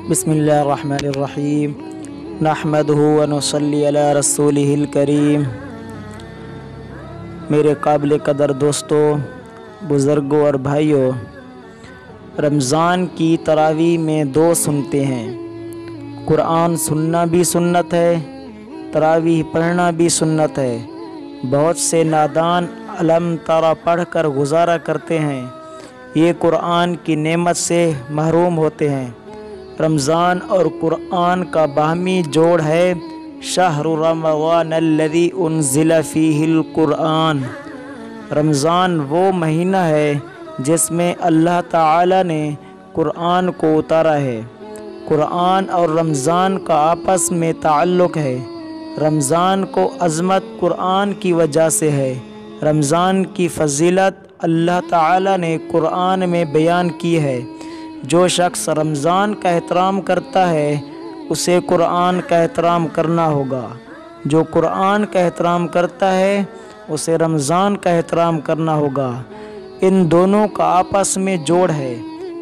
بسم اللہ الرحمن الرحیم نحمدہ ونصلی علی رسولہ الکریم۔ میرے قابل قدر دوستوں، بزرگوں اور بھائیوں، رمضان کی تراویح میں 2 سنتیں ہیں۔ قرآن سننا بھی سنت ہے، تراویح پڑھنا بھی سنت ہے۔ بہت سے نادان علم ترا پڑھ کر گزارا کرتے ہیں، یہ قرآن کی نعمت سے محروم ہوتے ہیں۔ رمضان اور قرآن کا باہمی جوڑ ہے شہر رمضان الذی انزل فیہ القرآن۔ رمضان وہ مہینہ ہے جس میں اللہ تعالی نے قرآن کو اتارا ہے۔ قرآن اور رمضان کا آپس میں تعلق ہے۔ رمضان کو عظمت قرآن کی وجہ سے ہے۔ رمضان کی فضیلت اللہ تعالی نے قرآن میں بیان کی ہے۔ جو شخص رمضان کا احترام کرتا ہے اسے قرآن کا احترام کرنا ہوگا۔ جو قرآن کا احترام کرتا ہے اسے رمضان کا احترام کرنا ہوگا۔ ان دونوں کا آپس میں جوڑ ہے۔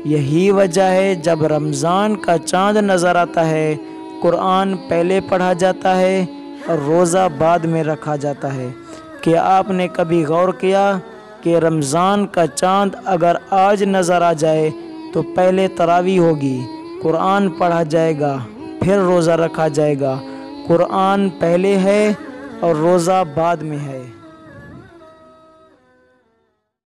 یہی وجہ ہے جب رمضان کا چاند نظر آتا ہے قرآن پہلے پڑھا جاتا ہے اور روزہ بعد میں رکھا جاتا ہے۔ کیا آپ نے کبھی غور کیا کہ رمضان کا چاند اگر آج نظر آ جائے تو پہلے تراویح ہوگی، قرآن پڑھا جائے گا، پھر روزہ رکھا جائے گا۔ قرآن پہلے ہے اور روزہ بعد میں ہے۔